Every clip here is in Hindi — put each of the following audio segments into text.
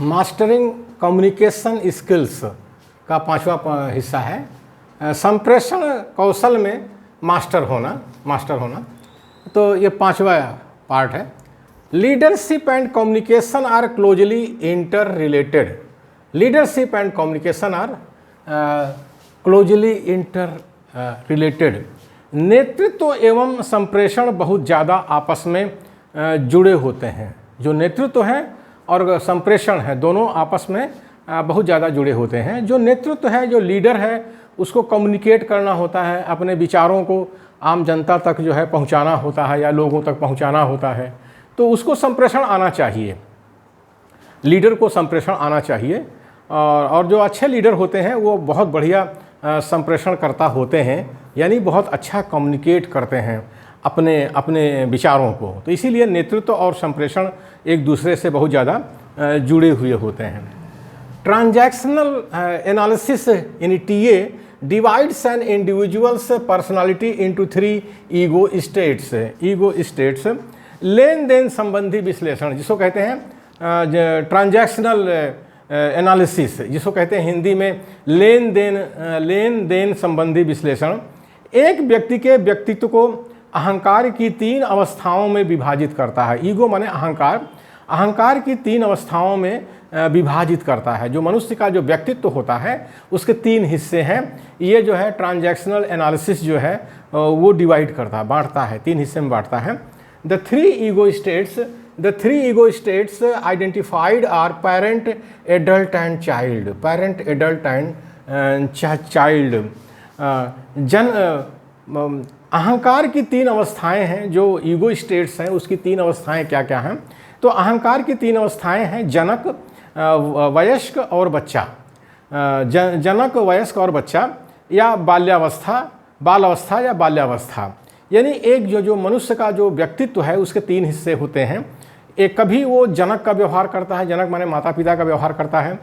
मास्टरिंग कम्युनिकेशन स्किल्स का पांचवा हिस्सा है संप्रेषण कौशल में मास्टर होना। तो ये पांचवा पार्ट है। Leadership and communication are closely interrelated. Leadership and communication are closely interrelated. नेतृत्व एवं संप्रेषण बहुत ज़्यादा आपस में जुड़े होते हैं। जो नेतृत्व है और संप्रेषण है दोनों आपस में बहुत ज़्यादा जुड़े होते हैं। जो नेतृत्व है, जो लीडर है, उसको कम्युनिकेट करना होता है, अपने विचारों को आम जनता तक जो है पहुंचाना होता है या लोगों तक पहुंचाना होता है, तो उसको संप्रेषण आना चाहिए, लीडर को संप्रेषण आना चाहिए। और जो अच्छे लीडर होते हैं वो बहुत बढ़िया संप्रेषण करता होते हैं, यानी बहुत अच्छा कम्युनिकेट करते हैं अपने अपने विचारों को। तो इसीलिए नेतृत्व और संप्रेषण एक दूसरे से बहुत ज़्यादा जुड़े हुए होते हैं। Transactional analysis in TA divides an individual's personality into 3 ego states. Ego states लेन देन संबंधी विश्लेषण जिसको कहते हैं ट्रांजैक्शनल एनालिसिस, जिसको कहते हैं हिंदी में लेन देन संबंधी विश्लेषण, एक व्यक्ति के व्यक्तित्व को अहंकार की 3 अवस्थाओं में विभाजित करता है। ईगो माने अहंकार की 3 अवस्थाओं में विभाजित करता है। जो मनुष्य का जो व्यक्तित्व होता है उसके 3 हिस्से हैं। ये जो है ट्रांजैक्शनल एनालिसिस जो है वो डिवाइड करता है, बांटता है, 3 हिस्से में बांटता है। The 3 ego states identified are parent, adult and child. Parent, adult and child. अहंकार की 3 अवस्थाएं हैं। जो ईगो स्टेट्स हैं उसकी 3 अवस्थाएं क्या क्या हैं? तो अहंकार की 3 अवस्थाएं हैं जनक, वयस्क और बच्चा। जनक, वयस्क और बच्चा, या बाल अवस्था या बाल्यावस्था। यानी एक जो मनुष्य का जो व्यक्तित्व है उसके 3 हिस्से होते हैं। एक कभी वो जनक का व्यवहार करता है, जनक माने माता पिता का व्यवहार करता है,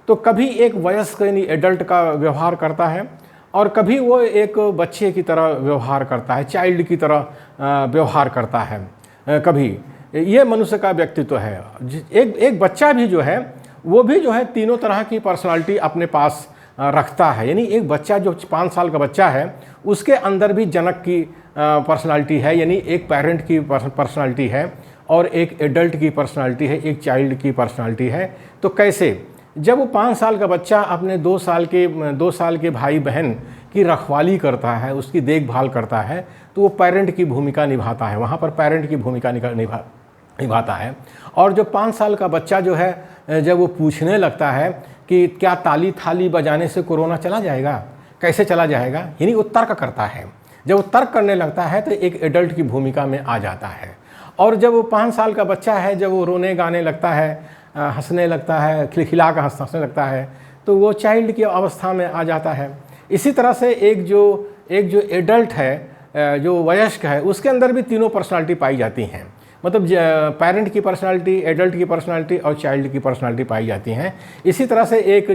तो कभी एक वयस्क यानी एडल्ट का व्यवहार करता है, और कभी वो एक बच्चे की तरह व्यवहार करता है, चाइल्ड की तरह व्यवहार करता है कभी। ये मनुष्य का व्यक्तित्व है। एक बच्चा भी जो है वो भी जो है तीनों तरह की पर्सनालिटी अपने पास रखता है। यानी एक बच्चा जो 5 साल का बच्चा है उसके अंदर भी जनक की पर्सनालिटी है, यानी एक पेरेंट की पर्सनालिटी है, और एक एडल्ट की पर्सनालिटी है, एक चाइल्ड की पर्सनालिटी है। तो कैसे? जब वो 5 साल का बच्चा अपने 2 साल के भाई बहन की रखवाली करता है, उसकी देखभाल करता है, तो वो पेरेंट की भूमिका निभाता है, वहाँ पर पेरेंट की भूमिका निभाता है। और जो 5 साल का बच्चा जो है जब वो पूछने लगता है कि क्या ताली थाली बजाने से कोरोना चला जाएगा, कैसे चला जाएगा, यानी वो तर्क करता है। जब वो तर्क करने लगता है तो एक एडल्ट की भूमिका में आ जाता है। और जब वो 5 साल का बच्चा है, जब वो रोने गाने लगता है, हंसने लगता है, खिलखिला कर हंसने लगता है, तो वो चाइल्ड की अवस्था में आ जाता है। इसी तरह से एक जो एडल्ट है, जो वयस्क है, उसके अंदर भी तीनों पर्सनालिटी पाई जाती हैं। मतलब पेरेंट की पर्सनालिटी, एडल्ट की पर्सनालिटी और चाइल्ड की पर्सनालिटी पाई जाती हैं। इसी तरह से एक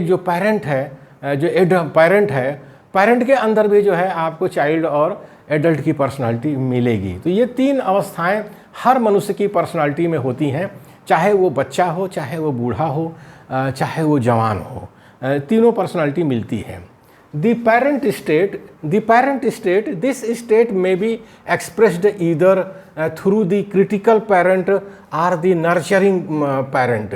जो पेरेंट है, जो पेरेंट है, पेरेंट के अंदर भी जो है आपको चाइल्ड और एडल्ट की पर्सनालिटी मिलेगी। तो ये 3 अवस्थाएं हर मनुष्य की पर्सनालिटी में होती हैं, चाहे वो बच्चा हो, चाहे वो बूढ़ा हो, चाहे वो जवान हो, तीनों पर्सनालिटी मिलती है। The parent state, this state may be expressed either through the critical parent or the nurturing parent.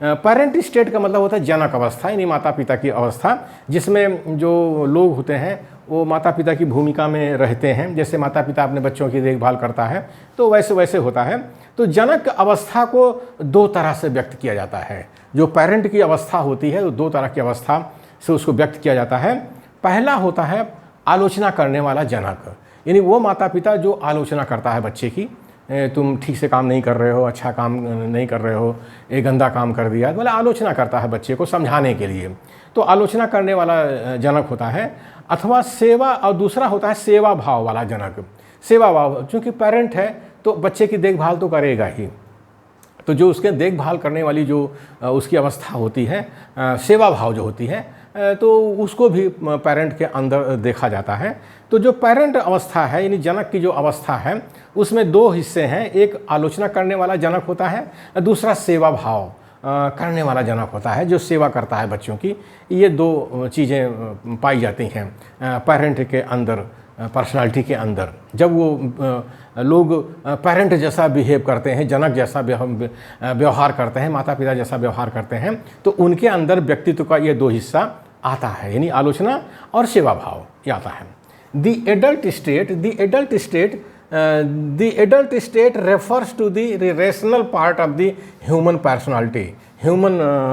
Parent state का मतलब होता है जनक अवस्था, यानी माता पिता की अवस्था, जिसमें जो लोग होते हैं वो माता पिता की भूमिका में रहते हैं। जैसे माता पिता अपने बच्चों की देखभाल करता है तो वैसे होता है। तो जनक अवस्था को 2 तरह से व्यक्त किया जाता है। जो पेरेंट की अवस्था होती है वो 2 तरह की अवस्था से उसको व्यक्त किया जाता है। पहला होता है आलोचना करने वाला जनक, यानी वो माता पिता जो आलोचना करता है बच्चे की, तुम ठीक से काम नहीं कर रहे हो, अच्छा काम नहीं कर रहे हो, एक गंदा काम कर दिया, मतलब आलोचना करता है बच्चे को समझाने के लिए। तो आलोचना करने वाला जनक होता है। अथवा सेवा, और दूसरा होता है सेवा भाव वाला जनक। सेवा भाव, चूँकि पेरेंट है तो बच्चे की देखभाल तो करेगा ही, तो जो उसके देखभाल करने वाली जो उसकी अवस्था होती है, सेवा भाव जो होती है, तो उसको भी पेरेंट के अंदर देखा जाता है। तो जो पेरेंट अवस्था है यानी जनक की जो अवस्था है उसमें दो हिस्से हैं, एक आलोचना करने वाला जनक होता है, दूसरा सेवा भाव करने वाला जनक होता है जो सेवा करता है बच्चों की। ये दो चीज़ें पाई जाती हैं पेरेंट के अंदर, पर्सनालिटी के अंदर। जब वो लोग पेरेंट जैसा बिहेव करते हैं, जनक जैसा व्यवहार करते हैं, माता पिता जैसा व्यवहार करते हैं, तो उनके अंदर व्यक्तित्व का ये दो हिस्सा आता है, यानी आलोचना और सेवा भाव ये आता है। The adult state refers to the rational part of the human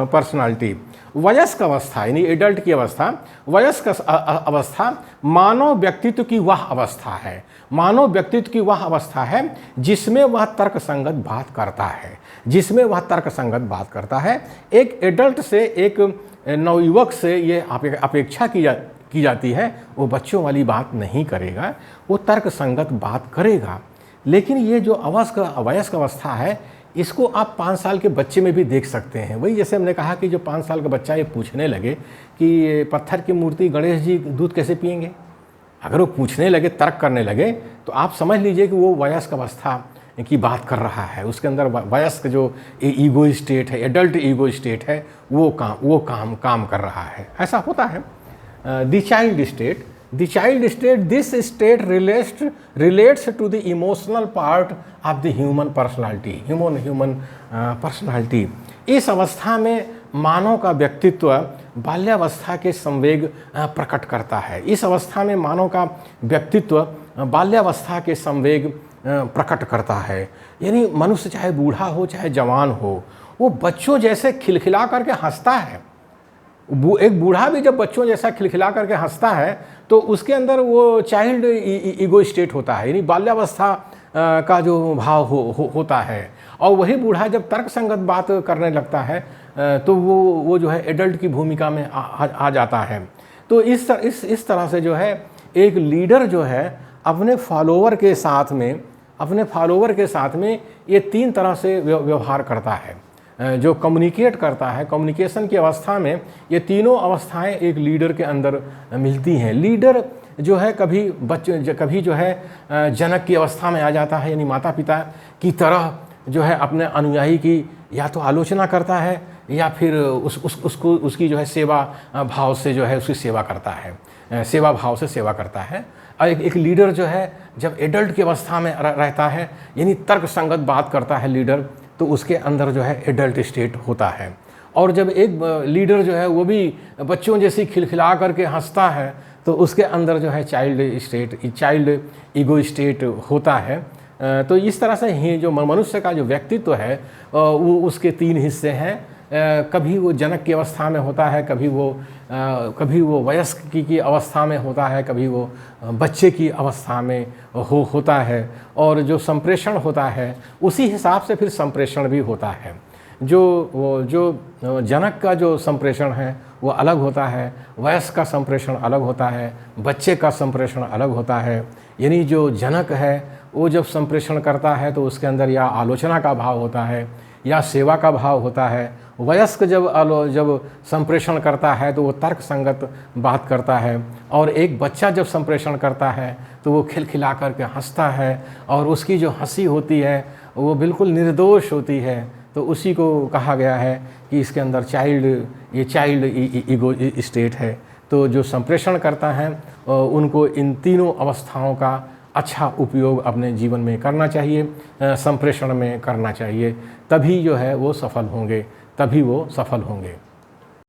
personality. वयस्क अवस्था यानी एडल्ट की अवस्था, वयस्क अवस्था मानव व्यक्तित्व की वह अवस्था है, मानव व्यक्तित्व की वह अवस्था है जिसमें वह तर्कसंगत बात करता है, जिसमें वह तर्कसंगत बात करता है। एक एडल्ट से, एक नवयुवक से ये अपेक्षा की जाती है वो बच्चों वाली बात नहीं करेगा, वो तर्कसंगत बात करेगा। लेकिन ये जो वयस्क अवस्था है इसको आप 5 साल के बच्चे में भी देख सकते हैं। वही जैसे हमने कहा कि जो 5 साल का बच्चा ये पूछने लगे कि पत्थर की मूर्ति गणेश जी दूध कैसे पिएंगे, अगर वो पूछने लगे, तर्क करने लगे, तो आप समझ लीजिए कि वो वयस्क अवस्था की बात कर रहा है। उसके अंदर वयस्क जो ईगो स्टेट है, एडल्ट ईगो स्टेट है, वो काम कर रहा है। ऐसा होता है। The child state, this state relates to the emotional part of the human personality। इस अवस्था में मानव का व्यक्तित्व बाल्यावस्था के संवेग प्रकट करता है। इस अवस्था में मानव का व्यक्तित्व बाल्यावस्था के संवेग प्रकट करता है। यानी मनुष्य चाहे बूढ़ा हो चाहे जवान हो, वो बच्चों जैसे खिलखिला करके हंसता है। एक बूढ़ा भी जब बच्चों जैसा खिलखिला करके हंसता है तो उसके अंदर वो चाइल्ड ईगो स्टेट होता है, यानी बाल्यावस्था का जो भाव होता है। और वही बूढ़ा जब तर्कसंगत बात करने लगता है तो वो जो है एडल्ट की भूमिका में आ जाता है। तो इस तरह से जो है एक लीडर जो है अपने फॉलोवर के साथ में ये 3 तरह से व्यवहार करता है। जो कम्युनिकेट करता है, कम्युनिकेशन की अवस्था में ये तीनों अवस्थाएं एक लीडर के अंदर मिलती हैं। लीडर जो है कभी जो है जनक की अवस्था में आ जाता है, यानी माता पिता की तरह जो है अपने अनुयायी की या तो आलोचना करता है या फिर उसकी जो है सेवा भाव से जो है उसकी सेवा करता है, सेवा भाव से सेवा करता है। और एक लीडर जो है जब एडल्ट की अवस्था में रहता है, यानी तर्कसंगत बात करता है लीडर, तो उसके अंदर जो है एडल्ट स्टेट होता है। और जब एक लीडर जो है वो भी बच्चों जैसी खिलखिला करके हंसता है तो उसके अंदर जो है चाइल्ड ईगो स्टेट होता है। तो इस तरह से ही जो मनुष्य का जो व्यक्तित्व है वो उसके 3 हिस्से हैं। कभी वो जनक की अवस्था में होता है, कभी वो वयस्क की अवस्था में होता है, कभी वो बच्चे की अवस्था में होता है। और जो संप्रेषण होता है उसी हिसाब से फिर संप्रेषण भी होता है। जो जनक का जो संप्रेषण है वो अलग होता है, वयस्क का संप्रेषण अलग होता है, बच्चे का संप्रेषण अलग होता है। यानी जो जनक है वो जब संप्रेषण करता है तो उसके अंदर या आलोचना का भाव होता है या सेवा का भाव होता है। वयस्क जब संप्रेषण करता है तो वो तर्क संगत बात करता है। और एक बच्चा जब संप्रेषण करता है तो वो खिलखिला करके हंसता है और उसकी जो हंसी होती है वो बिल्कुल निर्दोष होती है। तो उसी को कहा गया है कि इसके अंदर चाइल्ड ईगो स्टेट है। तो जो संप्रेषण करता है उनको इन तीनों अवस्थाओं का अच्छा उपयोग अपने जीवन में करना चाहिए, संप्रेषण में करना चाहिए, तभी जो है वो सफल होंगे।